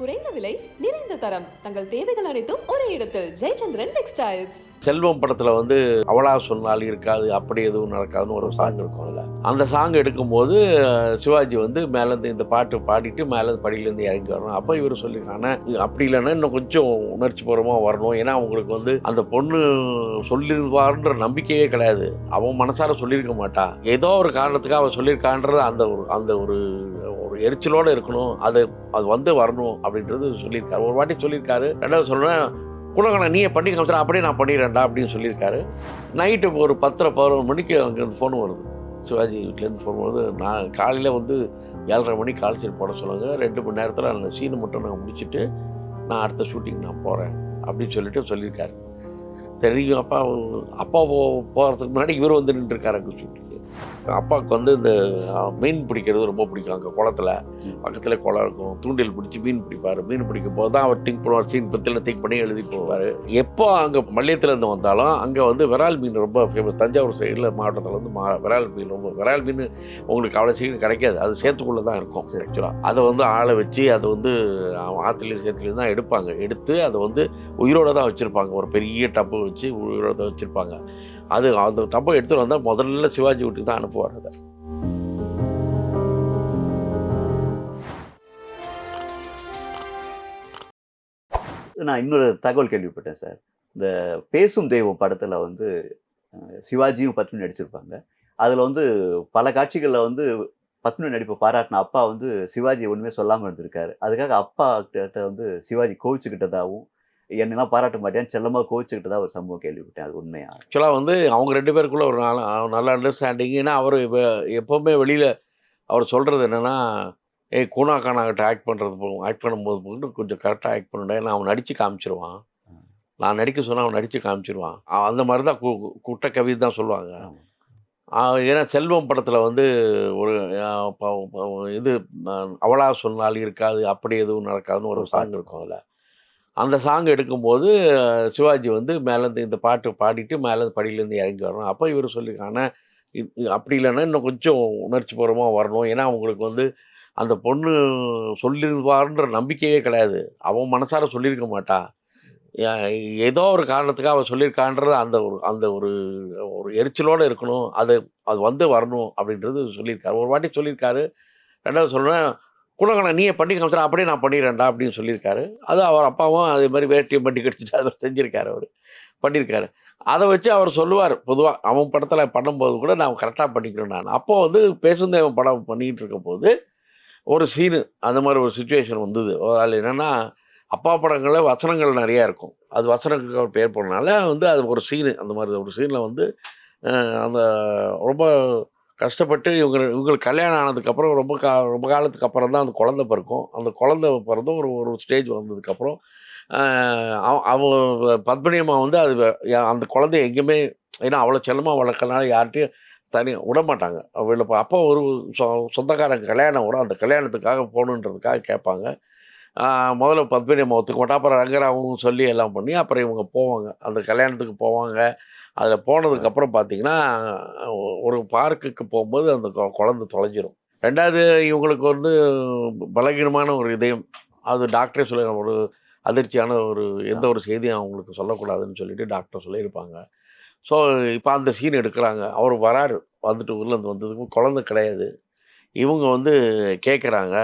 குறைந்த விலை நிறைந்த தரம் தங்கள் தேவைகள் அனைத்தும் ஒரே இடத்தில் ஜெயச்சந்திரன் டெக்ஸ்டைல்ஸ். செல்வம் படத்துல வந்து அவளா சொன்னால் இருக்காது அப்படி எதுவும் நடக்காதுன்னு ஒரு சாங் இருக்கும். அதில் அந்த சாங் எடுக்கும்போது சிவாஜி வந்து மேலேருந்து இந்த பாட்டு பாடிட்டு மேலேருந்து படியிலேருந்து இறங்கி வரணும். அப்போ இவர் சொல்லியிருக்காங்க, அப்படி இல்லைன்னா இன்னும் கொஞ்சம் உணர்ச்சி பூர்வமாக வரணும். ஏன்னா அவங்களுக்கு வந்து அந்த பொண்ணு சொல்லிடுவாருன்ற நம்பிக்கையே கிடையாது. அவன் மனசார சொல்லியிருக்க மாட்டா. ஏதோ ஒரு காரணத்துக்காக அவள் சொல்லியிருக்கான்றது அந்த ஒரு எரிச்சலோடு இருக்கணும். அது வந்து வரணும் அப்படின்றது சொல்லியிருக்காரு. ஒரு வாட்டி சொல்லியிருக்காரு. ரெண்டாவது சொல்கிறேன், குணகணா நீயே பண்ணி காமிச்சா அப்படியே நான் பண்ணிடுறேன்டா அப்படின்னு சொல்லியிருக்காரு. நைட்டு ஒரு 10:30-11 மணிக்கு அங்கேருந்து ஃபோன் வருது. சிவாஜி வீட்டிலேருந்து ஃபோன் வருது. நான் காலையில் வந்து 7:30 மணிக்கு கால் ஷீட் போட சொல்லுங்க. 2 மணி நேரத்தில் அந்த சீனை மட்டும் நான் முடிச்சுட்டு நான் அடுத்த ஷூட்டிங் நான் போகிறேன் அப்படின்னு சொல்லியிருக்காரு. சரி, அப்பா போகிறதுக்கு முன்னாடி இவர் வந்து நின்றுருக்காரு அங்கே ஷூட்டிங்கு. அப்பாவுக்கு வந்து இந்த மீன் பிடிக்கிறது ரொம்ப பிடிக்கும். அங்கே குளத்தில் பக்கத்தில் குளம் இருக்கும். தூண்டில் பிடிச்சி மீன் பிடிப்பார். மீன் பிடிக்கும் போது தான் அவர் திங்க் பண்ணுவார். சீன் பற்றியில் திங்க் பண்ணி எழுதி போவார். எப்போ அங்கே மல்லியத்துலேருந்து வந்தாலும் அங்கே வந்து விரால் மீன் ரொம்ப ஃபேமஸ். தஞ்சாவூர் சைடில் மாவட்டத்தில் வந்து விரால் மீன் விரால் மீன் உங்களுக்கு அவ்வளோ சீக்கிரம் கிடைக்காது. அது சேத்துக்குள்ளே தான் இருக்கும் ஆக்சுவலாக. அதை வந்து ஆளை வச்சு அதை வந்து ஆற்றுலேயும் சேத்துலேயும் தான் எடுப்பாங்க. எடுத்து அதை வந்து உயிரோடு தான் வச்சுருப்பாங்க. ஒரு பெரிய டப்பு வச்சு உயிரோடு தான் வச்சுருப்பாங்க. அந்த டப்பை எடுத்துகிட்டு வந்தால் முதல்ல சிவாஜி வீட்டுக்கு தான் அனுப்புவார். அதை நான் இன்னொரு தகவல் கேள்விப்பட்டேன் சார். இந்த பேசும் தெய்வம் படத்தில் வந்து சிவாஜியும் பத்மினி நடிச்சிருப்பாங்க. அதில் வந்து பல காட்சிகளில் வந்து பத்மினி நடிப்பை பாராட்டின அப்பா வந்து சிவாஜி ஒன்றுமே சொல்லாமல் இருந்திருக்காரு. அதுக்காக அப்பா கிட்ட வந்து சிவாஜி கோவிச்சுக்கிட்டதாகவும் என்னெல்லாம் பாராட்ட மாட்டேன்னு செல்லமாக கோவிச்சுக்கிட்டதா ஒரு சம்பவம் கேள்விப்பட்டேன். அது உண்மையா? ஆக்சுவலாக வந்து அவங்க 2 பேருக்குள்ள ஒரு நல்ல அண்டர்ஸ்டாண்டிங். ஏன்னா அவர் எப்போவுமே வெளியில் அவர் சொல்கிறது என்னென்னா, குணா கானாகிட்ட ஆக்ட் பண்ணும்போது கொஞ்சம் கரெக்டாக ஆக்ட் பண்ணுடா. ஏன்னா அவன் நடித்து காமிச்சிருவான். நான் நடிக்க சொன்னால் அவன் நடித்து காமிச்சிருவான். அந்த மாதிரி தான் குட்ட கவி தான் சொல்லுவாங்க. ஏன்னா செல்வம் படத்தில் வந்து ஒரு இது அவளா சொன்னால் இருக்காது அப்படி எதுவும் நடக்காதுன்னு ஒரு சாங் இருக்கும். அதில் அந்த சாங் எடுக்கும்போது சிவாஜி வந்து மேலேருந்து இந்த பாட்டு பாடிட்டு மேலேருந்து படியிலேருந்து இறங்கி வரணும். அப்போ இவர் சொல்லியிருக்காங்க, அப்படி இல்லைன்னா இன்னும் கொஞ்சம் உணர்ச்சி பூர்வமாக வரணும். ஏன்னா அவங்களுக்கு வந்து அந்த பொண்ணு சொல்லிடுவாருன்ற நம்பிக்கையே கிடையாது. அவன் மனசார சொல்லியிருக்க மாட்டா. ஏதோ ஒரு காரணத்துக்காக அவள் சொல்லியிருக்கான்றது அந்த ஒரு எரிச்சலோடு இருக்கணும். அது வந்து வரணும் அப்படின்றது சொல்லியிருக்காரு. ஒரு வாட்டி சொல்லியிருக்காரு. ரெண்டாவது சொல்கிறேன், குணகணா நீயே பண்ணி காமிச்சா அப்படியே நான் பண்ணிடுறேன்டா அப்படின்னு சொல்லியிருக்காரு. அது அவர் அப்பாவும் அதே மாதிரி வேட்டியை பண்ணி கடிச்சிட்டு அதை செஞ்சுருக்காரு. அவர் பண்ணியிருக்காரு. அதை வச்சு அவர் சொல்லுவார். பொதுவாக அவன் படத்தில் பண்ணும்போது கூட நான் கரெக்டாக பண்ணிக்கிறேன். நான் அப்போது வந்து பேசும் தெய்வம் படம் பண்ணிக்கிட்டு இருக்க போது ஒரு சீனு அந்த மாதிரி ஒரு சுச்சுவேஷன் வந்தது. அதில் என்னென்னா, அப்பா படங்களில் வசனங்கள் நிறையா இருக்கும். அது வசனங்களுக்கு அவர் பேர் போனனால வந்து அது ஒரு சீனு. அந்த மாதிரி ஒரு சீனில் வந்து அந்த ரொம்ப கஷ்டப்பட்டு இவங்களுக்கு கல்யாணம் ஆனதுக்கப்புறம் ரொம்ப காலத்துக்கு அப்புறம் தான் அந்த குழந்தை பிறக்கும். அந்த குழந்தை பிறந்தும் ஒரு ஸ்டேஜ் வந்ததுக்கப்புறம் அவங்க பத்மினி அம்மா வந்து அந்த குழந்தைய எங்கேயுமே, ஏன்னா அவ்வளோ செல்லமாக வளர்க்கறனால யார்கிட்டையும் தனியாக விடமாட்டாங்க. வெளில அப்போ ஒரு சொந்தக்காரங்க கல்யாணம் வரும். அந்த கல்யாணத்துக்காக போகணுன்றதுக்காக கேட்பாங்க. முதல்ல பத்மினி அம்மா ஒத்துக்க மாட்டா. அப்புறம் ரங்கராவும் சொல்லி எல்லாம் பண்ணி அப்புறம் இவங்க போவாங்க. அந்த கல்யாணத்துக்கு போவாங்க. அதில் போனதுக்கப்புறம் பார்த்தீங்கன்னா, ஒரு பார்க்குக்கு போகும்போது அந்த குழந்தை தொலைஞ்சிரும். 2வது இவங்களுக்கு வந்து பலகீனமான ஒரு இதயம். அது டாக்டரே சொல்லுவாங்க. ஒரு அதிர்ச்சியான எந்த ஒரு செய்தியும் அவங்களுக்கு சொல்லக்கூடாதுன்னு சொல்லிட்டு டாக்டர் சொல்லியிருப்பாங்க. ஸோ இப்போ அந்த சீன் எடுக்கிறாங்க. அவர் வராரு. வந்துட்டு ஊர்லேருந்து வந்ததுக்கு குழந்தை கிடையாது. இவங்க வந்து கேட்குறாங்க,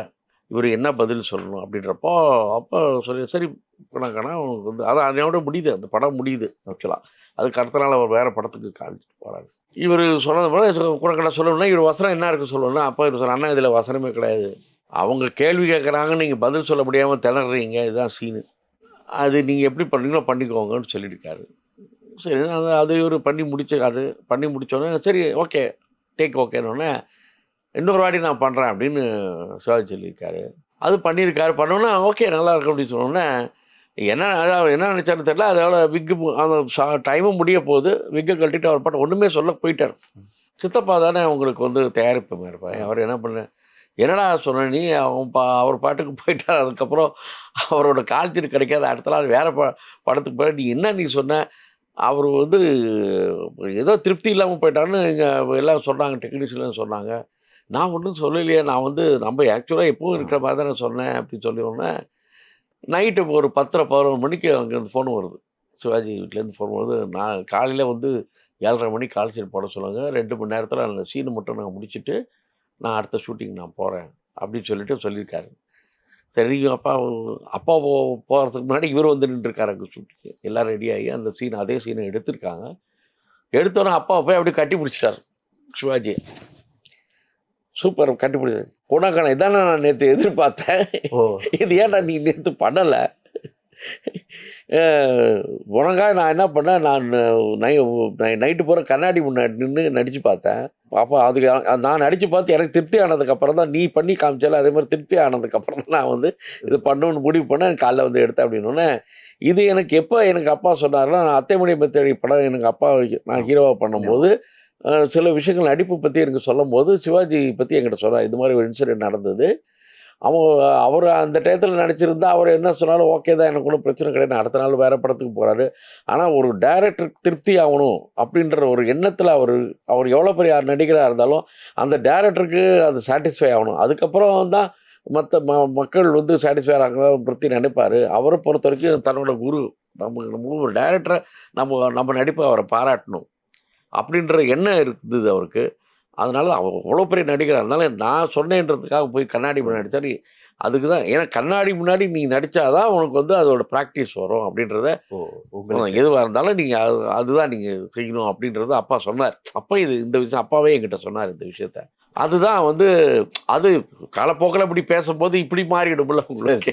இவர் என்ன பதில் சொல்லணும் அப்படின்றப்போ, அப்போ சரி கணக்கானா அவங்களுக்கு வந்து அது அதோட முடியுது. அந்த படம் முடியுது ஆக்சுவலாக. அதுக்கு அடுத்த நாள் அவர் வேறு படத்துக்கு காமிச்சிட்டு போகிறாரு. இவர் சொன்னது போல குணக்கடை சொல்லணும்னா இவர் வசனம் என்ன இருக்குது சொல்லணும்னா, அப்போ இவர் சொன்ன அண்ணா இதில் வசனமே கிடையாது. அவங்க கேள்வி கேட்குறாங்க, நீங்கள் பதில் சொல்ல முடியாமல் திணறீங்க. இதுதான் சீனு. அது நீங்கள் எப்படி பண்ணுறீங்களோ பண்ணிக்கோங்கன்னு சொல்லியிருக்காரு. சரி, அது இவர் பண்ணி முடித்தோடனே சரி ஓகே டேக் ஓகேன்னொடனே இன்னொரு வாட்டி நான் பண்ணுறேன் அப்படின்னு சிவாஜி சொல்லியிருக்காரு. அது பண்ணியிருக்காரு. பண்ணோன்னா ஓகே நல்லா இருக்கு அப்படின்னு சொன்னோன்னே என்ன நினச்சாருன்னு தெரியல. அதோட அந்த டைமும் முடிய போகுது. விக்கை கழட்டிட்டு அவர் பாட்டு ஒன்றுமே சொல்ல போயிட்டார். சித்தப்பா தானே அவங்களுக்கு வந்து தயாரிப்பு இருப்பார். அவர் என்ன பண்ண, என்னடா சொன்ன நீ, அவர் பாட்டுக்கு போயிட்டார். அதுக்கப்புறம் அவரோட கால்ஷீட் கிடைக்காத அடுத்த நாள் வேறு படத்துக்கு போய் நீ சொன்ன, அவர் வந்து ஏதோ திருப்தி இல்லாமல் போயிட்டாருன்னு இங்கே எல்லாம் சொன்னாங்க, டெக்னீஷியன்லாம் சொன்னாங்க. நான் ஒன்றும் சொல்லலையே, நான் வந்து நம்ம ஆக்சுவலாக எப்பவும் இருக்கிற மாதிரி தான் நான் சொன்னேன் அப்படின்னு சொல்லி ஒன்று நைட்டு ஒரு 10:30-11 மணிக்கு அங்கேருந்து ஃபோன் வருது. சிவாஜி வீட்லேருந்து ஃபோன் வருது. நான் காலையில் வந்து 7:30 மணிக்கு கால் ஷீட் போட சொல்லுங்க. 2 மணி நேரத்தில் அந்த சீனை மட்டும் நான் முடிச்சுட்டு நான் அடுத்த ஷூட்டிங் நான் போகிறேன் அப்படின்னு சொல்லியிருக்காரு. சரி அப்பா அப்பா போகிறதுக்கு முன்னாடி இவர் வந்து நின்றுருக்காரு அங்கே ஷூட்டிங்கு. எல்லாம் ரெடியாகி அந்த சீன் அதே சீனை எடுத்திருக்காங்க. எடுத்தோன்னே அப்பா போய் அப்படியே கட்டி பிடிச்சிட்டாரு சிவாஜியை. சூப்பர் கட்டி பிடிச்சாரு. குணாக்கான இதானே நான் நேற்று எதிர்பார்த்தேன். இது ஏன்டா நீ நேற்று பண்ணலை? உனக்காக நான் என்ன பண்ணேன், நான் நைட்டு பூரா கண்ணாடி முன்னாடி நின்று நடித்து பார்த்தேன். அப்போ அதுக்கு நான் நடித்து பார்த்து எனக்கு திருப்தி ஆனதுக்கப்புறம் தான் நீ பண்ணி காமிச்சால அதே மாதிரி திருப்தி ஆனதுக்கப்புறம் தான் நான் வந்து இது பண்ணணும்னு முடிவு பண்ணேன். எனக்கு காலைல வந்து எடுத்தேன் அப்படின்னோடனே இது எனக்கு எப்போ எனக்கு அப்பா சொன்னார்னா, நான் அத்தைமணி மெத்தடி படம் எனக்கு அப்பா நான் ஹீரோவாக பண்ணும்போது சில விஷயங்கள் நடிப்பு பற்றி எனக்கு சொல்லும்போது சிவாஜி பற்றி என்கிட்ட சொன்னார். இது மாதிரி ஒரு இன்சிடென்ட் நடந்தது. அவர் அந்த டயத்தில் நடிச்சிருந்தா அவர் என்ன சொன்னாலும் ஓகே தான், எனக்கு ஒன்றும் பிரச்சனை கிடையாது. அடுத்த நாள் வேறு படத்துக்கு போகிறாரு. ஆனால் ஒரு டைரக்டருக்கு திருப்தி ஆகணும் அப்படின்ற ஒரு எண்ணத்தில் அவர் எவ்வளோ பெரிய நடிகராக இருந்தாலும் அந்த டைரக்டருக்கு அது சாட்டிஸ்ஃபை ஆகணும். அதுக்கப்புறம் தான் மற்ற மக்கள் வந்து சாட்டிஸ்ஃபை ஆகிறாங்களா பற்றி நினைப்பார். அவரை பொறுத்த வரைக்கும் தன்னோட குரு நம்ம ஒரு டைரக்டரை நம்ம நடிப்பை அவரை பாராட்டணும் அப்படின்ற எண்ணம் இருந்தது அவருக்கு. அதனால அவர் அவ்வளோ பெரிய நடிகராக இருந்தாலும் நான் சொன்னேன்றதுக்காக போய் கண்ணாடி முன்னாடி நடித்தார். அதுக்கு தான் ஏன்னா கண்ணாடி முன்னாடி நீ நடித்தாதான் உனக்கு வந்து அதோட ப்ராக்டிஸ் வரும் அப்படின்றத எதுவாக இருந்தாலும் நீங்கள் அதுதான் நீங்கள் செய்யணும் அப்படின்றது அப்பா சொன்னார். அப்போ இந்த விஷயம் அப்பாவே என்கிட்ட சொன்னார் இந்த விஷயத்த. அதுதான் வந்து அது காலப்போக்கில் இப்படி பேசும்போது இப்படி மாறிடும்ல உங்களுக்கு.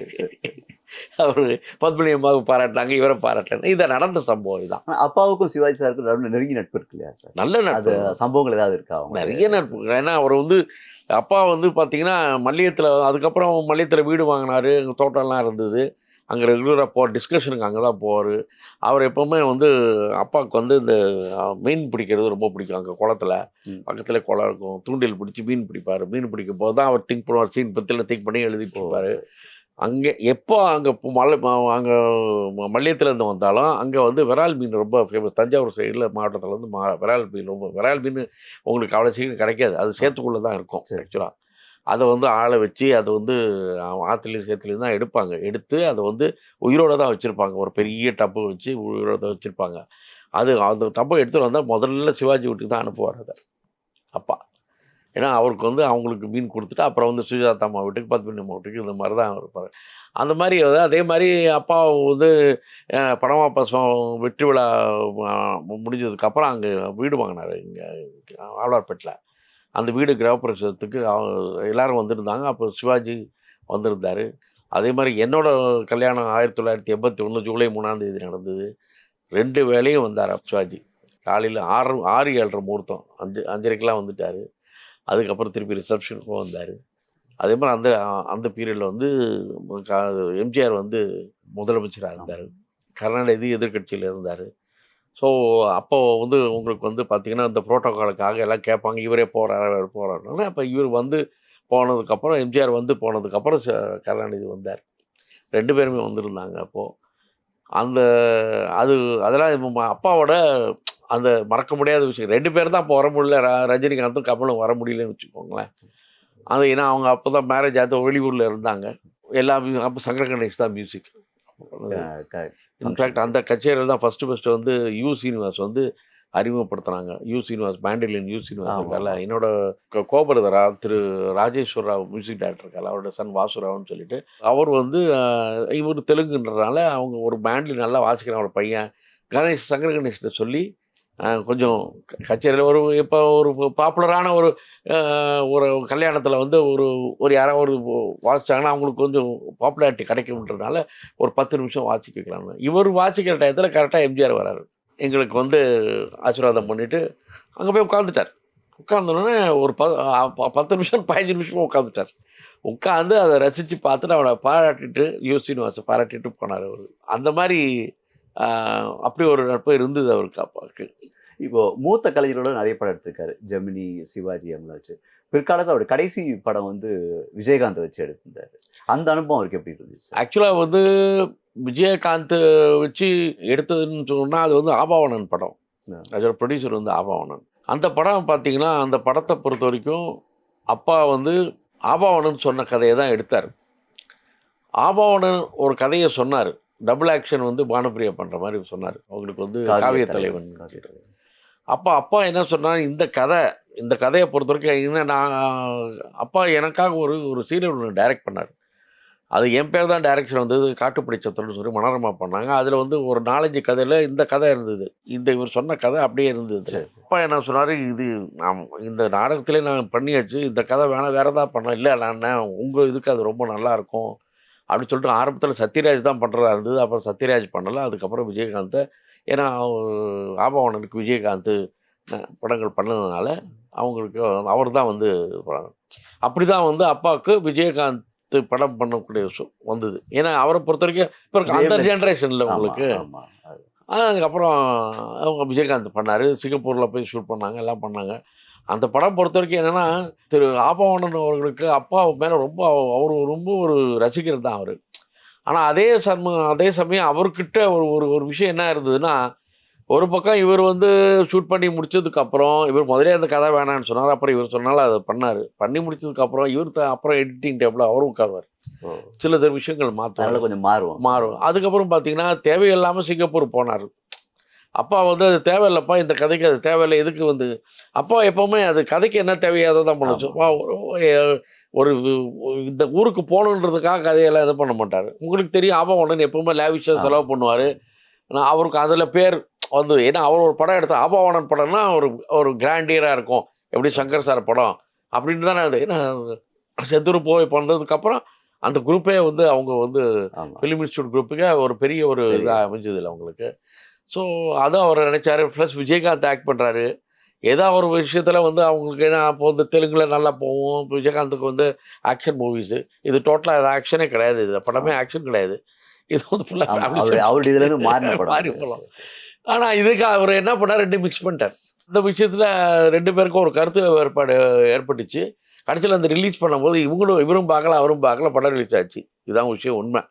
அவர் பத்மினி அம்மாவை பாராட்டினாங்க, இவரை பாராட்டினாங்க. இதை நடந்த சம்பவம் இதுதான். அப்பாவுக்கும் சிவாஜி சாருக்கு நெருங்கி நட்பு இருக்கு இல்லையா சார்? நல்ல நட்பு சம்பவங்கள் ஏதாவது இருக்கா? நிறைய நட்பு. ஏன்னா அவர் வந்து அப்பா வந்து பார்த்தீங்கன்னா மல்லியத்தில் அதுக்கப்புறம் மல்லியத்தில் வீடு வாங்கினார். அங்கே தோட்டம்லாம் இருந்தது. அங்கே ரெகுலராக டிஸ்கஷனுக்கு அங்கே தான் போவார். அவர் எப்போவுமே வந்து அப்பாவுக்கு வந்து இந்த மீன் பிடிக்கிறது ரொம்ப பிடிக்கும். அங்கே குளத்துல பக்கத்தில் குளம் இருக்கும். தூண்டில் பிடிச்சி மீன் பிடிப்பார். மீன் பிடிக்கும் போது தான் அவர் திங்க் பண்ணுவார். சீன் பற்றியில் திங்க் பண்ணி எழுதிட்டு இருப்பார். அங்கே எப்போ அங்கே அங்கே மல்லியத்துலேருந்து வந்தாலும் அங்கே வந்து விரால் மீன் ரொம்ப ஃபேமஸ். தஞ்சாவூர் சைடில் மாவட்டத்தில் வந்து விரால் மீன் உங்களுக்கு அவ்வளோ சீக்கிரம் கிடைக்காது. அது சேத்துக்குள்ளே தான் இருக்கும் ஆக்சுவலாக. அதை வந்து ஆளை வச்சு அதை வந்து ஆற்றுலையும் சேத்துலையும் தான் எடுப்பாங்க. எடுத்து அதை வந்து உயிரோடு தான் வச்சுருப்பாங்க. ஒரு பெரிய டப்பு வச்சு உயிரோடு தான் வச்சுருப்பாங்க. அந்த டப்பை எடுத்துகிட்டு வந்தால் முதல்ல சிவாஜி வீட்டுக்கு தான் அனுப்புவார் அதை அப்பா. ஏன்னா அவருக்கு வந்து அவங்களுக்கு மீன் கொடுத்துட்டு அப்புறம் வந்து சுஜாதா அம்மா வீட்டுக்கு பத்மினி அம்மா வீட்டுக்கு இந்த மாதிரி தான் இருப்பார். அந்த மாதிரி அதே மாதிரி அப்பா வந்து படமா பசம் வெற்றி விழா முடிஞ்சதுக்கப்புறம் அங்கே வீடு வாங்கினார் இங்கே ஆழ்வார்பேட்டில். அந்த வீடு கிரகப்பிரவேசத்துக்கு எல்லோரும் வந்திருந்தாங்க. அப்போ சிவாஜி வந்திருந்தார். அதே மாதிரி என்னோடய கல்யாணம் 1981 ஜூலை 3ஆம் தேதி நடந்தது. 2 வேளையும் வந்தார் சிவாஜி. காலையில் 6-7:30 முகூர்த்தம் 5:30க்கெலாம் வந்துட்டார். அதுக்கப்புறம் திருப்பி ரிசப்ஷனுக்கும் வந்தார். அதே மாதிரி அந்த பீரியடில் வந்து எம்ஜிஆர் வந்து முதலமைச்சராக இருந்தார். கருணாநிதி எதிர்கட்சியில் இருந்தார். ஸோ அப்போ வந்து உங்களுக்கு வந்து பார்த்திங்கன்னா இந்த ப்ரோட்டோக்காலுக்காக எல்லாம் கேட்பாங்க, இவரே போகிறாருன்னா அப்போ இவர் வந்து போனதுக்கப்புறம் எம்ஜிஆர் வந்து போனதுக்கப்புறம் கருணாநிதி வந்தார். 2 பேருமே வந்திருந்தாங்க. அப்போது அதெல்லாம் அப்பாவோட அந்த மறக்க முடியாத விஷயம். 2 பேர் தான் அப்போ வர முடியல. ரஜினிகாந்தும் கமலும் வர முடியலன்னு வச்சுக்கோங்களேன். அது ஏன்னா அவங்க அப்போ தான் மேரேஜ் ஆகிட்டு வெளியூரில் இருந்தாங்க. அப்போ சங்கர கணேஷ் தான் மியூசிக். இன்ஃபேக்ட் அந்த கச்சேரியில் தான் ஃபஸ்ட்டு வந்து யூ சீனிவாஸ் வந்து அறிமுகப்படுத்துனாங்க. யூ சீனிவாஸ் பேண்டிலின் யூ சீனிவாஸ் இருக்கார்ல, என்னோட கோபரதரா திரு ராஜேஸ்வர் ராவ் மியூசிக் டைரக்டர் இருக்கார், அவரோட சன் வாசுராவ்னு சொல்லிட்டு. அவர் வந்து இவர் தெலுங்குன்றனால அவங்க ஒரு பேண்டில் நல்லா வாசிக்கிறான் அவரோட பையன் சங்கர கணேஷ்கிட்ட சொல்லி கொஞ்சம் கச்சேரியில் இப்போ ஒரு பாப்புலரான ஒரு கல்யாணத்தில் வந்து ஒரு யாராவது வாசித்தாங்கன்னா அவங்களுக்கு கொஞ்சம் பாப்புலாரிட்டி கிடைக்கும்ன்றதுனால ஒரு 10 நிமிஷம் வாசிக்க வைக்கலாம்னு. இவர் வாசிக்கிற டயத்தில் கரெக்டாக எம்ஜிஆர் வராரு. எங்களுக்கு வந்து ஆசீர்வாதம் பண்ணிவிட்டு அங்கே போய் உட்காந்துட்டார். உட்காந்தோடனே ஒரு 10 நிமிஷம் 15 நிமிஷமாக உட்காந்துட்டார். உட்காந்து அதை ரசித்து பார்த்துட்டு அவனை பாராட்டிட்டு யூ சீனிவாசை பாராட்டிட்டு போனார் அவர். அந்த மாதிரி அப்படி ஒரு நட்பு இருந்தது அவருக்கு அப்பாவுக்கு. இப்போது மூத்த கலைஞரோட நிறைய படம் எடுத்திருக்காரு. ஜெமினி, சிவாஜி அவங்கள வச்சு. பிற்காலத்தில் அவரோட கடைசி படம் வந்து விஜயகாந்த் வச்சு எடுத்திருந்தார். அந்த அனுபவம் அவருக்கு எப்படி இருந்துச்சு? ஆக்சுவலாக வந்து விஜயகாந்த் வச்சு எடுத்ததுன்னு சொன்னால் அது வந்து ஆபாவணன் படம். அதோட ப்ரொடியூசர் வந்து ஆபாவணன். அந்த படம் பார்த்திங்கன்னா அந்த படத்தை பொறுத்த வரைக்கும் அப்பா வந்து ஆபாவணன் சொன்ன கதையை தான் எடுத்தார். ஆபாவணன் ஒரு கதையை சொன்னார். டபுள் ஆக்ஷன் வந்து பானுப்பிரியா பண்ணுற மாதிரி சொன்னார். அவங்களுக்கு வந்து காவிய தலைவன். அப்போ அப்பா என்ன சொன்னார், இந்த கதையை பொறுத்தவரைக்கும் என்ன நான் அப்பா எனக்காக ஒரு ஒரு சீரியல் ஒன்று டைரக்ட் பண்ணார். அது என் பேர் தான் டைரக்ஷன் வந்தது. காட்டுப்படை சத்திரம்னு சொல்லி மனோரமா பண்ணாங்க. அதில் வந்து ஒரு 4, 5 கதையில் இந்த கதை இருந்தது. இவர் சொன்ன கதை அப்படியே இருந்தது. அப்பா என்ன சொன்னார், இது நான் இந்த நாடகத்திலே நான் பண்ணியாச்சு, இந்த கதை வேணாம் வேறு ஏதாவது பண்ணலாம். இல்லை நான் உங்கள் இதுக்கு அது ரொம்ப நல்லாயிருக்கும் அப்படின்னு சொல்லிட்டு ஆரம்பத்தில் சத்யராஜ் தான் பண்ணுறதா இருந்தது. அப்புறம் சத்யராஜ் பண்ணலை. அதுக்கப்புறம் விஜயகாந்தை, ஏன்னா ஆபவாணனுக்கு விஜயகாந்த் படங்கள் பண்ணதுனால அவங்களுக்கு அவர் தான் வந்து அப்படி தான் வந்து அப்பாவுக்கு விஜயகாந்த் படம் பண்ணக்கூடிய வந்தது. ஏன்னா அவரை பொறுத்த வரைக்கும் இப்போ இருக்க அந்த ஜென்ரேஷனில் உங்களுக்கு. அதுக்கப்புறம் அவங்க விஜயகாந்த் பண்ணார். சிங்கப்பூரில் போய் ஷூட் பண்ணாங்க, எல்லாம் பண்ணாங்க. அந்த படம் பொறுத்த வரைக்கும் என்னென்னா, திரு ஆபவாணன் அவர்களுக்கு அப்பா மேலே ரொம்ப அவர் ரொம்ப ஒரு ரசிகர் தான் அவர். ஆனால் அதே சமயம் அவர்கிட்ட ஒரு விஷயம் என்ன இருந்ததுன்னா, ஒரு பக்கம் இவர் வந்து ஷூட் பண்ணி முடிச்சதுக்கப்புறம் இவர் முதலே அந்த கதை வேணான்னு சொன்னார். அப்புறம் இவர் சொன்னாலும் அதை பண்ணார். பண்ணி முடிச்சதுக்கப்புறம் அப்புறம் எடிட்டிங் டேபிள் அவரும் உட்காருவார். சில விஷயங்கள் கொஞ்சம் மாறும். அதுக்கப்புறம் பார்த்தீங்கன்னா தேவையில்லாமல் சிங்கப்பூர் போனார். அப்பா வந்து அது தேவையில்லைப்பா, இந்த கதைக்கு அது தேவையில்லை, எதுக்கு வந்து அப்பா எப்போவுமே அது கதைக்கு என்ன தேவையோ அதை தான் பண்ணுச்சு. ஒரு இந்த ஊருக்கு போகணுன்றதுக்காக கதையெல்லாம் இது பண்ண மாட்டார். உங்களுக்கு தெரியும் ஆபவாணன் எப்பவுமே லேவிஷாக செலவு பண்ணுவார். அவருக்கு அதில் பேர் வந்து, ஏன்னா அவர் ஒரு படம் எடுத்த ஆபவாணன் படம்னா ஒரு கிராண்டியராக இருக்கும். எப்படி சங்கர் சார் படம் அப்படின்னு தானே அது. ஏன்னா செத்துரு போய் பண்ணதுக்கப்புறம் அந்த குரூப்பே வந்து அவங்க வந்து ஃபிலிம் இன்ஸ்டியூட் குரூப்புக்கு ஒரு பெரிய ஒரு இதாக அமைஞ்சதில்லை அவங்களுக்கு. ஸோ அதுவும் அவர் நினைச்சார். ப்ளஸ் விஜயகாந்த் ஆக்ட் பண்ணுறாரு. ஏதோ ஒரு விஷயத்தில் வந்து அவங்களுக்கு ஏன்னா அப்போ வந்து தெலுங்குல நல்லா போகும். இப்போ விஜயகாந்துக்கு வந்து ஆக்ஷன் மூவிஸு, இது டோட்டலாக இது ஆக்ஷனே கிடையாது. இதில் படமே ஆக்ஷன் கிடையாது. இது வந்து ஃபுல்லாக அவருடைய இதுலேருந்து மாறி போகலாம். ஆனால் இதுக்கு அவர் என்ன பண்ணார், 2 மிக்ஸ் பண்ணிட்டார். இந்த விஷயத்தில் 2 பேருக்கும் ஒரு கருத்து வேறுபாடு ஏற்பட்டுச்சு. கடைசியில் அந்த ரிலீஸ் பண்ணும்போது இவரும் பார்க்கல, அவரும் பார்க்கல, படம் ரிலீஸ் ஆச்சு. இதுதான் விஷயம், உண்மை.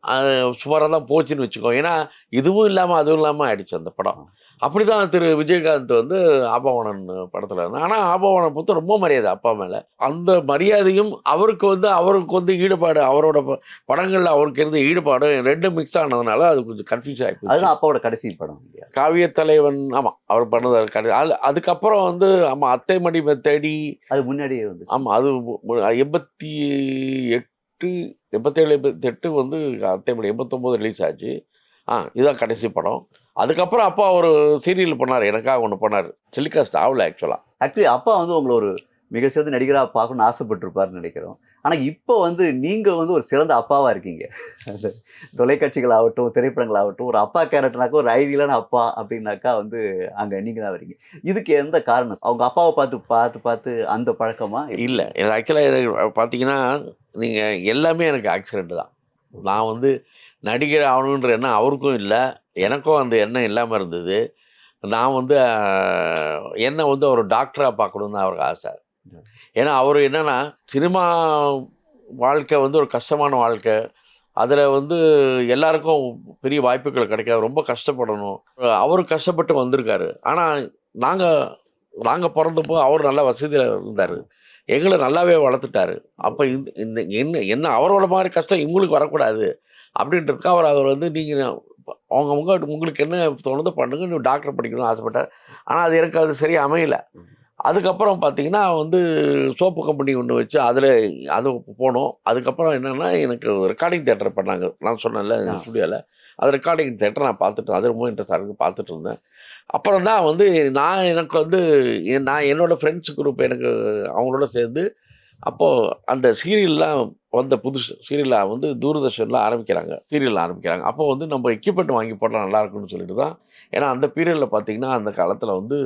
அது சுமாராக தான் போச்சுன்னு வச்சுக்கோ. ஏன்னா இதுவும் இல்லாமல் அதுவும் இல்லாமல் ஆயிடுச்சு அந்த படம். அப்படி தான் திரு விஜயகாந்த் வந்து ஆபவாணன் படத்தில் இருந்தார். ஆனால் ஆபவாணன் பொறுத்த ரொம்ப மரியாதை அப்பா மேலே. அந்த மரியாதையும் அவருக்கு வந்து ஈடுபாடு, அவரோட படங்களில் அவருக்கு இருந்த ஈடுபாடு 2 மிக்ஸ் ஆனதுனால அது கொஞ்சம் கன்ஃபியூஸ் ஆகிடுச்சு. அதுதான் அப்பாவோட கடைசி படம் காவிய தலைவன். ஆமாம், அவர் பண்ணது அதுக்கப்புறம் வந்து ஆமாம் அத்தை மடி தேடி அது முன்னாடியே வந்து. ஆமாம், அது 87, 88 வந்து அத்தைமணி 89 ரிலீஸ் ஆச்சு. இதுதான் கடைசி படம். அதுக்கப்புறம் அப்பா ஒரு சீரியல் பண்ணார், எனக்காக ஒன்று பண்ணார். டெலிகாஸ்ட் ஆகல ஆக்சுவலி அப்பா வந்து உங்களை ஒரு மிக சிறந்த நடிகராக பார்க்கணும்னு ஆசைப்பட்டிருப்பாருன்னு நினைக்கிறோம். ஆனால் இப்போ வந்து நீங்கள் வந்து ஒரு சிறந்த அப்பாவாக இருக்கீங்க. அந்த தொலைக்காட்சிகள் ஆகட்டும், திரைப்படங்கள் ஆகட்டும், ஒரு அப்பா கேரக்டர்னாக்கா ஒரு ஐடியலான அப்பா அப்படின்னாக்கா வந்து அங்கே நீங்கள் தான் வரீங்க. இதுக்கு எந்த காரணம்? அவங்க அப்பாவை பார்த்து அந்த பழக்கமா? இல்லை, ஆக்சுவலாக பார்த்தீங்கன்னா நீங்கள் எல்லாமே எனக்கு ஆக்சிடென்ட் தான். நான் வந்து நடிகர் ஆகணுன்ற எண்ணம் அவருக்கும் இல்லை, எனக்கும் அந்த எண்ணம் இல்லாமல் இருந்தது. நான் வந்து என்னை வந்து ஒரு டாக்டராக பார்க்கணுன்னு தான் அவருக்கு ஆசை. ஏன்னா அவர் என்னென்னா, சினிமா வாழ்க்கை வந்து ஒரு கஷ்டமான வாழ்க்கை. அதில் வந்து எல்லாருக்கும் பெரிய வாய்ப்புகள் கிடைக்காது, ரொம்ப கஷ்டப்படணும். அவர் கஷ்டப்பட்டு வந்திருக்காரு. ஆனால் நாங்கள் பிறந்தப்போ அவர் நல்ல வசதியில் இருந்தார், எங்களை நல்லாவே வளர்த்துட்டாரு. அப்போ இந்த என்ன அவரோட மாதிரி கஷ்டம் இவங்களுக்கு வரக்கூடாது அப்படின்றதுக்கு அவர் வந்து நீங்கள் உங்களுக்கு என்ன தோணுதோ பண்ணுங்க, நீ டாக்டர் படிக்கணும்னு ஆசைப்பட்டார். ஆனால் அது எனக்கு அது சரியாக அமையலை. அதுக்கப்புறம் பார்த்தீங்கன்னா வந்து சோப்பு கம்பெனி ஒன்று வச்சு அது போனோம். அதுக்கப்புறம் என்னென்னா எனக்கு ரெக்கார்டிங் தியேட்டர் பண்ணாங்க. நான் சொன்னேன்ல ஸ்டுடியோவில், அது ரெக்கார்டிங் தியேட்டர் நான் பார்த்துட்டு அது ரொம்ப இன்ட்ரெஸ்டாக இருக்குது, பார்த்துட்டு இருந்தேன். அப்புறம் தான் வந்து எனக்கு வந்து என்னோடய ஃப்ரெண்ட்ஸ் குரூப் எனக்கு அவங்களோட சேர்ந்து அப்போது அந்த சீரியல்லாம் வந்த புதுசு சீரியலாக வந்து தூர்தர்ஷனில் ஆரம்பிக்கிறாங்க. அப்போ வந்து நம்ம எக்யூப்மெண்ட் வாங்கி போட்டால் நல்லாயிருக்குன்னு சொல்லிட்டு தான். ஏன்னா அந்த பீரியடில் பார்த்தீங்கன்னா அந்த காலத்தில் வந்து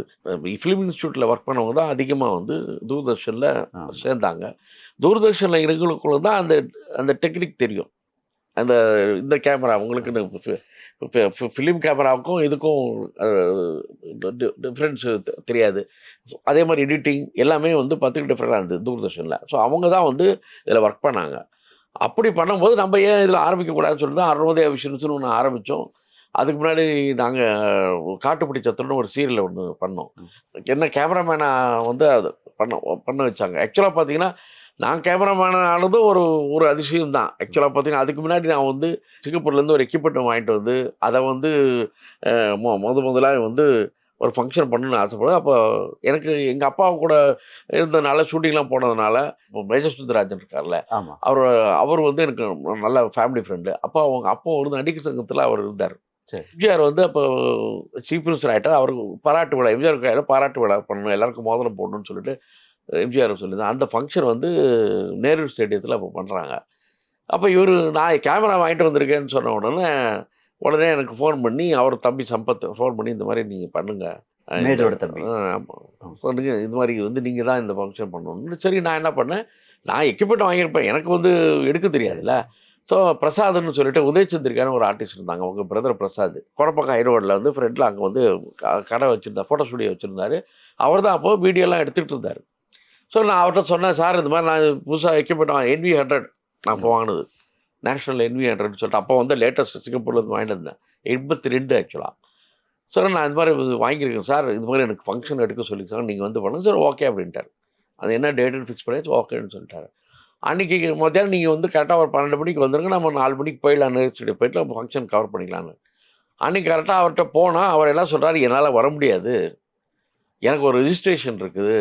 ஃபிலிம் இன்ஸ்டியூட்டில் ஒர்க் பண்ணவங்க தான் அதிகமாக வந்து தூர்தர்ஷனில் சேர்ந்தாங்க. தூர்தர்ஷனில் இருக்கிறவங்களுக்கு தான் அந்த டெக்னிக் தெரியும். இந்த கேமரா உங்களுக்குன்னு ஃபிலிம் கேமராவுக்கும் இதுக்கும் டிஃப்ரென்ஸு தெரியாது. அதே மாதிரி எடிட்டிங் எல்லாமே வந்து 10 டிஃப்ரெண்டாக இருந்தது தூர்தர்ஷனில். ஸோ அவங்க தான் வந்து இதில் ஒர்க் பண்ணாங்க. அப்படி பண்ணும்போது நம்ம ஏன் இதில் ஆரம்பிக்கக்கூடாதுன்னு சொல்லிட்டு தான் அருணோதயா விஷன்ஸ்னு ஒன்று ஆரம்பித்தோம். அதுக்கு முன்னாடி நாங்கள் காட்டுப்படி சத்திரம்னு ஒரு சீரியல் ஒன்று பண்ணோம். என்ன கேமராமேனை வந்து அது பண்ண வச்சாங்க. ஆக்சுவலாக பார்த்தீங்கன்னா நான் கேமராமேன் ஆனதும் ஒரு ஒரு அதிசயம் தான். ஆக்சுவலாக பார்த்தீங்கன்னா, அதுக்கு முன்னாடி நான் வந்து சிங்கப்பூர்லேருந்து ஒரு எக்யூப்மெண்ட் வாங்கிட்டு வந்து, அதை வந்து முதலா வந்து ஒரு ஃபங்க்ஷன் பண்ணணும்னு ஆசைப்படுவேன். அப்போ எனக்கு எங்கள் அப்பா கூட இருந்ததுனால, ஷூட்டிங்லாம் போனதுனால, இப்போ மேஜர் சுந்தரராஜன் இருக்கார்ல, ஆமா. அவர் வந்து எனக்கு நல்ல ஃபேமிலி ஃப்ரெண்டு. அப்போ அவங்க அப்போ வந்து நடிகர் சங்கத்தில் அவர் இருந்தார். சரி. எம்ஜிஆர் வந்து அப்போ சீஃப் மினிஸ்டர் ஆகிட்டார். அவருக்கு பாராட்டு விழா, எம்ஜிஆர் கையில் பாராட்டு விழா பண்ணணும், எல்லாருக்கும் மோதிரம் போடணும்னு சொல்லிட்டு எம்ஜிஆர் சொல்லியிருந்தார். அந்த ஃபங்க்ஷன் வந்து நேரு ஸ்டேடியத்தில் அப்போ பண்ணுறாங்க. அப்போ நான் கேமரா வாங்கிட்டு வந்திருக்கேன்னு சொன்ன உடனே எனக்கு ஃபோன் பண்ணி, அவர் தம்பி சம்பத் ஃபோன் பண்ணி, இந்த மாதிரி நீங்கள் பண்ணுங்கள். மேஜரோட தம்பி. ஆமாம் பண்ணுங்க, இது மாதிரி வந்து நீங்கள் தான் இந்த ஃபங்க்ஷன் பண்ணணும்னு. சரி, நான் என்ன பண்ணேன், நான் எக்யூப்மெண்ட் வாங்கியிருப்பேன், எனக்கு வந்து எடுக்க தெரியாதுல்ல. ஸோ பிரசாத்னு சொல்லிட்டு உதயச்சந்திரிக்கான ஒரு ஆர்டிஸ்ட் இருந்தாங்க, அவங்க பிரதர் பிரசாத். கொடப்பக்கம் ஹைரோடில் வந்து ஃப்ரெண்டில் அங்கே வந்து கடை வச்சுருந்தார், ஃபோட்டோ ஸ்டுடியோ வச்சுருந்தாரு. அவர் தான் அப்போது வீடியோலாம் எடுத்துகிட்டு இருந்தார். ஸோ நான் அவர்கிட்ட சொன்னேன், சார் இந்த மாதிரி நான் புதுசாக எக்யூப்மெண்ட் NV100 நான் இப்போ வாங்கினது, நேஷ்னல் NV100ன்னு சொல்லிட்டு, அப்போ வந்து லேட்டஸ்ட் சிங்கப்பூர்லேருந்து வாங்கிட்டு இருந்தேன், 82 ஆக்சுவலாக. சார் நான் இந்த மாதிரி வாங்கியிருக்கேன் சார், இது மாதிரி எனக்கு ஃபங்க்ஷன் எடுக்க சொல்லி சார், நீங்கள் வந்து பண்ணுங்க சார், ஓகே அப்படின்ட்டார். அது என்ன டேட்டுன்னு ஃபிக்ஸ் பண்ணியாச்சு, ஓகேன்னு சொல்லிட்டாரு. அன்றைக்கி மத்தியானம் நீங்கள் வந்து கரெக்டாக ஒரு 12 மணிக்கு வந்துருங்க, நம்ம 4 மணிக்கு போயிடலாம், நேரு போயிட்டு நம்ம ஃபங்க்ஷன் கவர் பண்ணிக்கலான்னு. அன்றைக்கி கரெக்டாக அவர்கிட்ட போனால் அவர் என்ன சொல்கிறாரு, என்னால் வர முடியாது, எனக்கு ஒரு ரிஜிஸ்ட்ரேஷன் இருக்குது,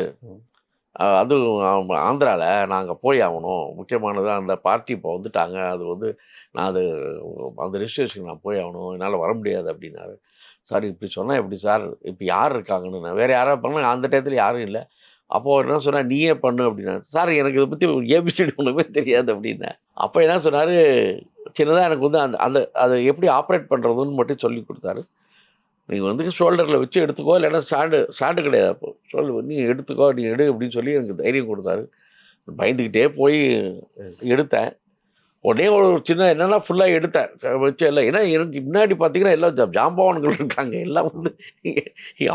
அதுவும் ஆந்திராவில் நாங்கள் போய் ஆகணும், முக்கியமானது அந்த பார்ட்டி இப்போ வந்துட்டாங்க, அது வந்து நான் அந்த ரிஜிஸ்ட்ரேஷன் நான் போய் ஆகணும், என்னால் வர முடியாது அப்படின்னாரு. சார் இப்படி சொன்னால் எப்படி சார், இப்போ யார் இருக்காங்கன்னு, நான் வேறு யாராவது பண்ணால் அந்த டயத்தில் யாரும் இல்லை. அப்போது அவர் என்ன சொன்னார், நீயே பண்ணு அப்படின்னாரு. சார் எனக்கு இதை பற்றி ஏபிசிடி ஒன்றுமே தெரியாது அப்படின்னேன். அப்போ என்ன சொன்னார், சின்னதாக எனக்கு வந்து அதை எப்படி ஆப்ரேட் பண்ணுறதுன்னு மட்டும் சொல்லி கொடுத்தாரு. நீங்கள் வந்து ஷோல்டரில் வச்சு எடுத்துக்கோ, இல்லைன்னா ஸ்டாண்டு கிடையாது, அப்போ ஷோல்டர் நீ எடுத்துக்கோ, நீ எடு அப்படின்னு சொல்லி எனக்கு தைரியம் கொடுத்தாரு. பயந்துக்கிட்டே போய் எடுத்தேன். உடனே ஒரு சின்ன என்னென்னா ஃபுல்லாக எடுத்தேன் வச்சு எல்லாம். ஏன்னா எனக்கு முன்னாடி பார்த்தீங்கன்னா எல்லாம் ஜாம்பவான்கள் இருக்காங்க, எல்லாம் வந்து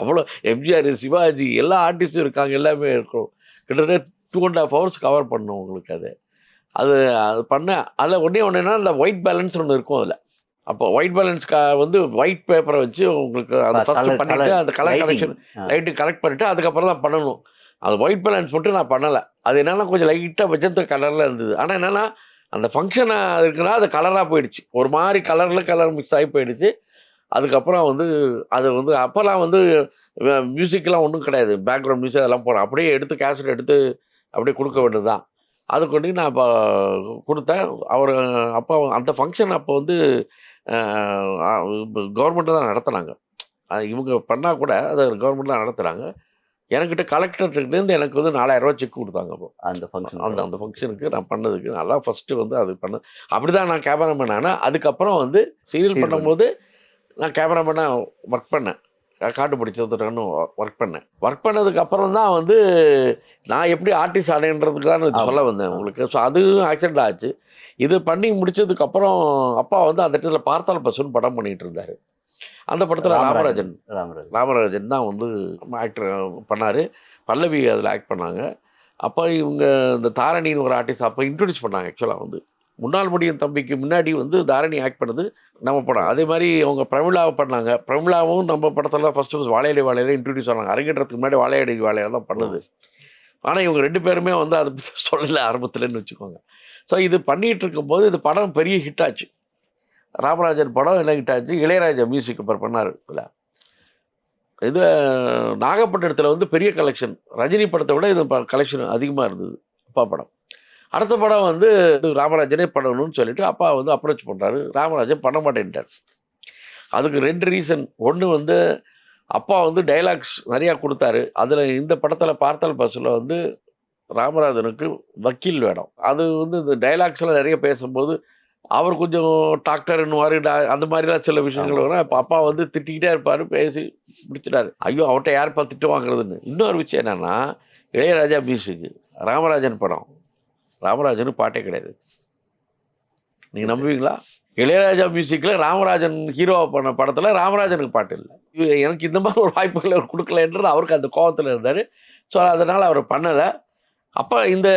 அவ்வளோ எம்ஜிஆர், சிவாஜி எல்லா ஆர்டிஸ்ட்டும் இருக்காங்க, எல்லாமே இருக்கும். கிட்டத்தட்ட 2.5 hours கவர் பண்ணணும் உங்களுக்கு. அது பண்ணேன். அதில் ஒன்றே என்னென்னா அந்த ஒயிட் பேலன்ஸ் ஒன்று இருக்கும் அதில். அப்போ ஒயிட் பேலன்ஸ் வந்து ஒயிட் பேப்பரை வச்சு உங்களுக்கு அதை ஃபஸ்ட்டு பண்ணிவிட்டு அந்த கலர் கரெக்ஷன் லைட்டு கரெக்ட் பண்ணிவிட்டு அதுக்கப்புறம் தான் பண்ணணும். அது ஒயிட் பேலன்ஸ் மட்டும் நான் பண்ணலை. அது என்னென்னா கொஞ்சம் லைட்டாக வச்சது கலரில் இருந்தது. ஆனால் என்னென்னா அந்த ஃபங்க்ஷன் இருக்குன்னா அது கலராக போயிடுச்சு, ஒரு மாதிரி கலர் மிக்ஸ் ஆகி போயிடுச்சு. அதுக்கப்புறம் வந்து அது வந்து அப்போல்லாம் வந்து மியூசிக்கெலாம் ஒன்றும் கிடையாது, பேக்ரவுண்ட் மியூசிக் அதெல்லாம் போகிறேன், அப்படியே எடுத்து கேசட் எடுத்து அப்படியே கொடுக்க வேண்டியது தான். அது கொண்டு நான் இப்போ கொடுத்தேன். அவர் அப்போ அந்த ஃபங்க்ஷன் அப்போ வந்து கவர்மெண்ட்டு தான் நடத்துனாங்க. இவங்க பண்ணால் கூட அதை கவர்மெண்ட் தான் நடத்துகிறாங்க. என்கிட்ட கலெக்டர்கிட்டேருந்து எனக்கு வந்து 4000 ரூபா செக் கொடுத்தாங்க. அப்போ அந்த ஃபங்க்ஷனுக்கு நான் பண்ணதுக்கு நல்லா ஃபஸ்ட்டு வந்து அது பண்ணது. அப்படி தான் நான் கேமராமேன் ஆனேன். அதுக்கப்புறம் வந்து சீரியல் பண்ணும்போது நான் கேமராமேனாக ஒர்க் பண்ணேன், காட்டுப்படி சதுரன்னு ஒர்க் பண்ணேன். ஒர்க் பண்ணதுக்கப்புறம் தான் வந்து நான் எப்படி ஆர்டிஸ்ட் ஆனேன்றதுக்கு தான் சொல்ல வந்தேன் உங்களுக்கு. ஸோ அது ஆக்சிடெண்ட் ஆச்சு. இது பண்ணி முடிச்சதுக்கப்புறம் அப்பா வந்து அந்த இடத்துல பார்த்தால் பசுன்னு படம் பண்ணிகிட்டு இருந்தார். அந்த படத்தில் ராமராஜன் தான் வந்து ஆக்டர் பண்ணார். பல்லவி அதில் ஆக்ட் பண்ணாங்க. அப்போ இவங்க இந்த தாரணின்னு ஒரு ஆர்டிஸ்ட் அப்போ இன்ட்ரடியூஸ் பண்ணாங்க. ஆக்சுவலாக வந்து முன்னாள் முடியும் தம்பிக்கு முன்னாடி வந்து தாரணி ஆக்ட் பண்ணது நம்ம படம். அதே மாதிரி அவங்க பிரமிளாவை பண்ணாங்க. பிரமிளாவும் நம்ம படத்தில் ஃபஸ்ட்டு வாழையடி இன்ட்ரடியூஸ் ஆனாங்க. அரங்கேற்றத்துக்கு முன்னாடி வாழையடி தான் பண்ணுது. ஆனால் இவங்க 2 பேருமே வந்து அதை சொல்லலை ஆரம்பத்துலன்னு வச்சுக்கோங்க. ஸோ இது பண்ணிகிட்டு இருக்கும்போது இது படம் பெரிய ஹிட் ஆச்சு. ராமராஜன் படம் என்ன ஹிட் ஆச்சு. இளையராஜா மியூசிக் இப்போ பண்ணார். இல்லை இதில் நாகப்பட்டினத்தில் வந்து பெரிய கலெக்ஷன், ரஜினி படத்தை விட இது கலெக்ஷன் அதிகமாக இருந்தது அப்பா படம். அடுத்த படம் வந்து ராமராஜனே பண்ணணும்னு சொல்லிட்டு அப்பா வந்து அப்ரோச் பண்ணுறாரு. ராமராஜன் பண்ண மாட்டேன்ட்டார். அதுக்கு 2 ரீசன். ஒன்று வந்து அப்பா வந்து டைலாக்ஸ் நிறையா கொடுத்தாரு. அதில் இந்த படத்தில் பார்த்தால் பஸ்ஸில் வந்து ராமராஜனுக்கு வக்கீல் வேணும். அது வந்து இந்த டைலாக்ஸ்லாம் நிறைய பேசும்போது அவர் கொஞ்சம் டாக்டர்னு மாதிரி அந்த மாதிரிலாம் சில விஷயங்கள் வரும். இப்போ அப்பா வந்து திட்டிக்கிட்டே இருப்பார், பேசி முடிச்சிட்டாரு. ஐயோ அவர்கிட்ட யாருப்பா திட்டு வாங்குறதுன்னு. இன்னொரு விஷயம் என்னென்னா இளையராஜா மியூசிக்கு, ராமராஜன் படம், ராமராஜனுக்கு பாட்டே கிடையாது. நீங்கள் நம்புவீங்களா? இளையராஜா மியூசிக்கில் ராமராஜன் ஹீரோவை பண்ண படத்தில் ராமராஜனுக்கு பாட்டு இல்லை. எனக்கு இந்த மாதிரி ஒரு வாய்ப்புகளை அவர் கொடுக்கலன்றது அவருக்கு அந்த கோபத்தில் இருந்தார். ஸோ அதனால் அவர் பண்ணலை. அப்போ இந்த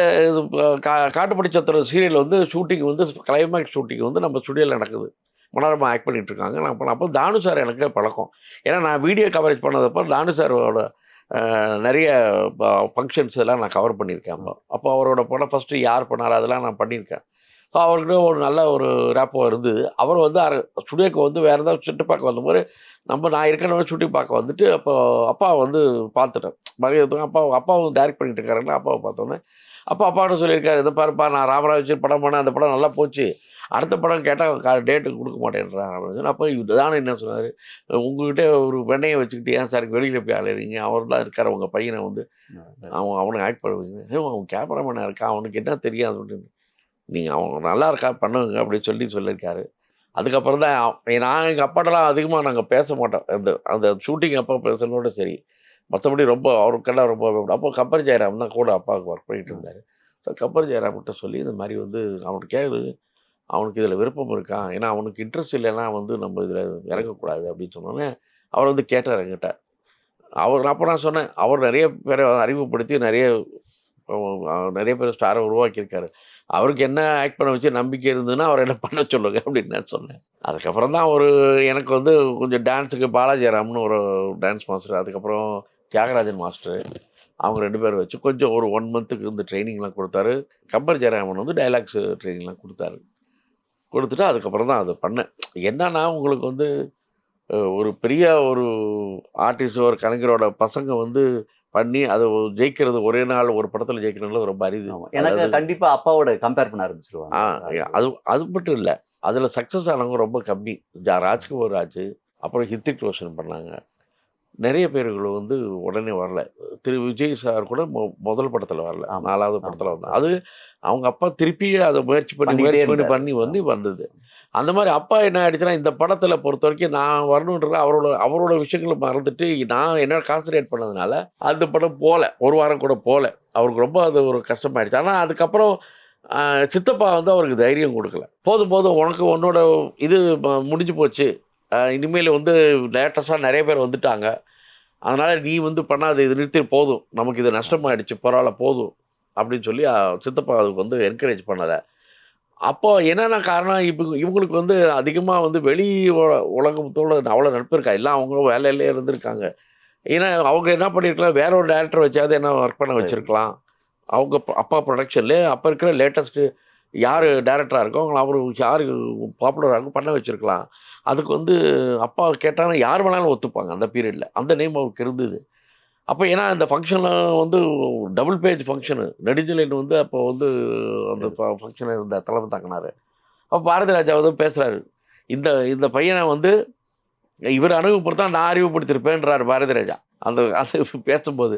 காட்டுப்படி சத்திரம் சீரியல் வந்து ஷூட்டிங் வந்து கிளைமேக்ஸ் ஷூட்டிங் வந்து நம்ம ஸ்டுடியோவில் நடக்குது. மனோரமா ஆக்ட் பண்ணிகிட்ருக்காங்க. நான் அப்போ தானு சார் எனக்கு பழக்கம். ஏன்னா நான் வீடியோ கவரேஜ் பண்ணதப்போ தானு சாரோட நிறைய ஃபங்க்ஷன்ஸ் எல்லாம் நான் கவர் பண்ணியிருக்கேன். அப்போ அவரோட படம் ஃபஸ்ட்டு யார் பண்ணார் அதெல்லாம் நான் பண்ணியிருக்கேன். ஸோ அவர்கிட்ட ஒரு நல்ல ஒரு ரேப்போ இருந்தது. அவர் வந்து ஸ்டுடியோக்கு வந்து வேறு ஏதாவது சுற்றி பார்க்க வந்தபோது நான் ஏற்கனவே சுட்டி பார்க்க வந்துட்டு அப்போ அப்பாவை வந்து பார்த்துட்டேன். மகிழ்ச்சியாக அப்பாவும் டைரக்ட் பண்ணிட்டு இருக்காருன்னா அப்பாவை பார்த்தோன்னே அப்பாட்ட சொல்லியிருக்காரு, இதை பாருப்பா நான் ராமராஜ் வச்சு படம் பண்ணேன், அந்த படம் நல்லா போச்சு, அடுத்த படம் கேட்டால் டேட்டுக்கு கொடுக்க மாட்டேன்றான் அப்படின்னு சொல்லி. அப்போ இதுதானே என்ன சொன்னார், உங்ககிட்ட ஒரு வெண்ணையை வச்சுக்கிட்டு ஏன் சார் வெளியில் போய் அலையிறீங்க, அவர் தான் இருக்கார் உங்கள் பையனை வந்து அவனுக்கு ஆக்ட் பண்ணுவீங்க, அவன் கேமராமேனாக இருக்கான் அவனுக்கு என்ன தெரியாது அப்படின்னு, நீங்கள் அவன் நல்லா இருக்கா பண்ணுங்க அப்படின்னு சொல்லியிருக்காரு. அதுக்கப்புறம் தான் நான் எங்கள் அப்பாட்டெல்லாம் அதிகமாக நாங்கள் பேச மாட்டோம். அந்த ஷூட்டிங் அப்போ பேசுகிறதோட சரி, மற்றபடி ரொம்ப அவருக்கெல்லாம் ரொம்ப அப்போ கப்பர் ஜெயராம் தான் கூட அப்பாவுக்கு ஒர்க் பண்ணிகிட்டு இருந்தார். ஸோ கப்பர் ஜெயராம்கிட்ட சொல்லி இந்த மாதிரி வந்து அவனுக்கு கேளு, அவனுக்கு இதில் விருப்பம் இருக்கான், ஏன்னா அவனுக்கு இன்ட்ரெஸ்ட் இல்லைன்னா வந்து நம்ம இதில் இறங்கக்கூடாது அப்படின்னு சொன்னோன்னே அவர் வந்து கேட்டார் என்கிட்ட. அப்போ நான் சொன்னேன், அவர் நிறைய பேரை அறிமுகப்படுத்தி நிறைய பேர் ஸ்டாரை உருவாக்கியிருக்காரு, அவருக்கு என்ன ஆக்ட் பண்ண வச்சு நம்பிக்கை இருந்ததுன்னா அவர் என்ன பண்ண சொல்லுங்க அப்படின்னு நான் சொன்னேன். அதுக்கப்புறம் தான் எனக்கு வந்து கொஞ்சம் டான்ஸுக்கு பாலாஜிராம்னு ஒரு டான்ஸ் மாஸ்டர், அதுக்கப்புறம் தியாகராஜன் மாஸ்டர், அவங்க 2 பேரும் வச்சு கொஞ்சம் ஒரு 1 மந்த்துக்கு இந்த ட்ரைனிங்லாம் கொடுத்தாரு. கம்பர் ஜெயராமன் வந்து டைலாக்ஸ் ட்ரைனிங்லாம் கொடுத்துட்டு அதுக்கப்புறம் தான் அதை பண்ணேன். என்னன்னா உங்களுக்கு வந்து ஒரு பெரிய ஒரு ஆர்டிஸ்ட் ஒரு கலைஞரோட பசங்க வந்து பண்ணி அதை ஜெயிக்கிறது ஒரே நாள் ஒரு படத்தில் ஜெயிக்கிறது ரொம்ப அரிது. எனக்கு கண்டிப்பா அப்பாவோட கம்பேர் பண்ண ஆரம்பிச்சிருவாங்க. அது மட்டும் இல்லை, அதில் சக்ஸஸ் ஆனவங்க ரொம்ப கம்மி. ராஜ்குமார் ராஜ், அப்புறம் ஹித்திக் ரோஷன் பண்ணாங்க. நிறைய பேர்கள் வந்து உடனே வரல. திரு விஜய் சார் கூட முதல் படத்தில் வரல, 4வது படத்தில் வந்தாங்க. அது அவங்க அப்பா திருப்பி அதை முயற்சி பண்ணி வந்தது. அந்த மாதிரி அப்பா என்ன ஆயிடுச்சுன்னா, இந்த படத்தில் பொறுத்த வரைக்கும் நான் வரணுன்றது அவரோட விஷயங்களை மறந்துட்டு நான் என்ன கான்சன்ட்ரேட் பண்ணதுனால அந்த படம் போகல, ஒரு வாரம் கூட போகல. அவருக்கு ரொம்ப அது ஒரு கஷ்டமாயிடுச்சு. ஆனால் அதுக்கப்புறம் சித்தப்பா வந்து அவருக்கு தைரியம் கொடுக்கல. போதும் உனக்கு உன்னோட இது முடிஞ்சு போச்சு, இனிமேல் வந்து லேட்டஸ்டாக நிறைய பேர் வந்துட்டாங்க, அதனால் நீ வந்து பண்ணாது, இது நிறுத்தி போதும், நமக்கு இது நஷ்டமாயிடுச்சு, பரவாயில்ல போதும் அப்படின்னு சொல்லி சித்தப்பா அதுக்கு வந்து என்கரேஜ் பண்ணலை. அப்போ என்னென்ன காரணம், இவங்களுக்கு வந்து அதிகமாக வந்து வெளி உலகத்தோடு அவ்வளோ நட்பு இருக்கா, எல்லாம் அவங்களும் வேலையிலே இருந்திருக்காங்க. ஏன்னா அவங்க என்ன பண்ணியிருக்கலாம், வேற ஒரு டேரக்டர் வச்சாவது என்ன ஒர்க் பண்ண வச்சுருக்கலாம். அவங்க அப்பா ப்ரொடக்ஷன்லேயே அப்போ இருக்கிற லேட்டஸ்ட்டு யார் டேரக்டராக இருக்கோ அவரு யார் பாப்புலராக இருக்கும் பண்ண வச்சுருக்கலாம். அதுக்கு வந்து அப்பா கேட்டாங்கன்னா யார் வேணாலும் ஒத்துப்பாங்க. அந்த பீரியடில் அந்த நேம் அவருக்கு இருந்தது. அப்போ ஏன்னா இந்த ஃபங்க்ஷனில் வந்து டபுள் பேஜ் ஃபங்க்ஷனு, நெடுஞ்செழியன் வந்து அப்போ வந்து அந்த ஃபங்க்ஷனை இருந்த தலைமை தாங்கினார். அப்போ பாரதி ராஜா வந்து பேசுகிறாரு, இந்த பையனை வந்து இவர் அனுபவப்படுத்தா நான் அறிமுகப்படுத்திருப்பேன்றார் பாரதி ராஜா அது பேசும்போது.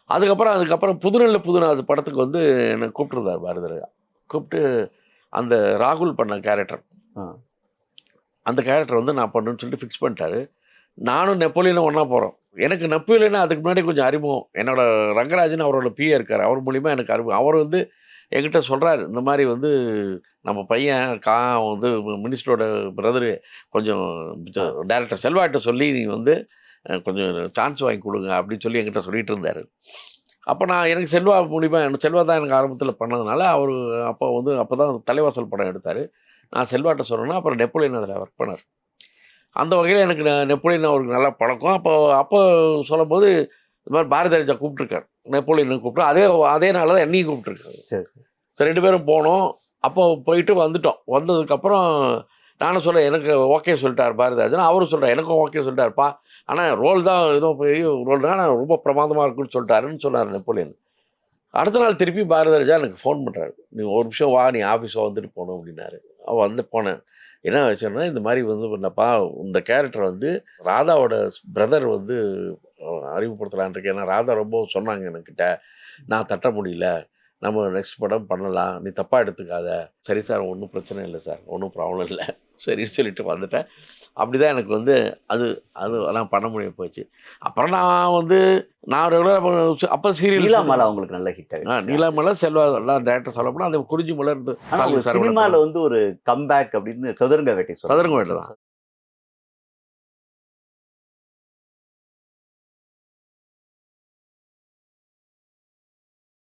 அதுக்கப்புறம் புதுநாள் படத்துக்கு வந்து என்னை கூப்பிட்டுருந்தார் பாரதி ராஜா. கூப்பிட்டு அந்த ராகுல் பண்ண கேரக்டர், அந்த கேரக்டர் வந்து நான் பண்ணுன்னு சொல்லிட்டு ஃபிக்ஸ் பண்ணிட்டாரு. நானும் நெப்போலியனும் ஒன்றா போகிறோம். எனக்கு நெப்போலியனா அதுக்கு முன்னாடி கொஞ்சம் அறிமுகம். என்னோட ரங்கராஜன் அவரோட பிஏ இருக்கார், அவர் மூலிமா எனக்கு அறிமுகம். அவர் வந்து என்கிட்ட சொல்கிறாரு, இந்த மாதிரி வந்து நம்ம பையன் வந்து மினிஸ்டரோட பிரதரு கொஞ்சம் டைரக்டர் செல்வாட்ட சொல்லி நீ வந்து கொஞ்சம் சான்ஸ் வாங்கி கொடுங்க அப்படின்னு சொல்லி என்கிட்ட சொல்லிகிட்டு இருந்தார். அப்போ எனக்கு செல்வா மூலிமா செல்வா தான் எனக்கு ஆரம்பத்தில் பண்ணதுனால அவர் அப்போ தான் தலைவாசல் படம் எடுத்தார். நான் செல்வாட்ட சொன்னேன்னா அப்புறம் நெப்போலியன் அதில் ஒர்க் பண்ணார். அந்த வகையில் எனக்கு நெப்போலியன் அவருக்கு நல்லா பழக்கம். அப்போ சொல்லும்போது இந்த மாதிரி பாரதி ராஜா கூப்பிட்ருக்காரு, நெப்போலியனை கூப்பிட்டு அதே நாளில் தான் என்னையும் கூப்பிட்ருக்காரு. சரி 2 பேரும் போனோம். அப்போ போயிட்டு வந்ததுக்கப்புறம் நானும் சொல்கிறேன், எனக்கு ஓகே சொல்லிட்டார் பாரதி ராஜன், அவரும் சொல்கிறார் எனக்கும் ஓகே சொல்லிட்டாருப்பா, ஆனால் ரோல் தான் ஏதோ பெரிய ரோல் தான், ஆனால் ரொம்ப பிரமாதமாக இருக்குன்னு சொல்லிட்டாருன்னு சொன்னார் நெப்போலியன். அடுத்த நாள் திருப்பி பாரதி ராஜா எனக்கு ஃபோன் பண்ணுறாரு, நீ ஒரு நிமிஷம் வா, நீ ஆஃபீஸை வந்துட்டு போகணும் அப்படின்னாரு. போனேன். என்ன வச்சோன்னா, இந்த மாதிரி வந்து பண்ணப்பா, இந்த கேரக்டர் வந்து ராதாவோட பிரதர் வந்து அறிமுகப்படுத்தலான் இருக்கேன். ஏன்னா ராதா ரொம்ப சொன்னாங்க என்கிட்ட, நான் தட்ட முடியல, நம்ம நெக்ஸ்ட் படம் பண்ணலாம், நீ தப்பாக எடுத்துக்காத. சரி சார், ஒன்றும் பிரச்சனை இல்லை சார், ஒன்றும் ப்ராப்ளம் இல்லை சரின்னு சொல்லிட்டு வந்துட்டேன். அப்படி தான் எனக்கு வந்து அது நான் பண்ண முடிய போச்சு. அப்புறம் நான் ரெகுலராக அப்போ சீரியல் நீலாமலா உங்களுக்கு நல்ல ஹிட் ஆகிடுச்சு. நீலாமலா செல்வா எல்லாம் டேரக்டர் சொல்ல போனால் அது குறிஞ்சி மலர் சினிமாவில் வந்து ஒரு கம்பேக் அப்படின்னு சதுரங்க வேட்டை தான்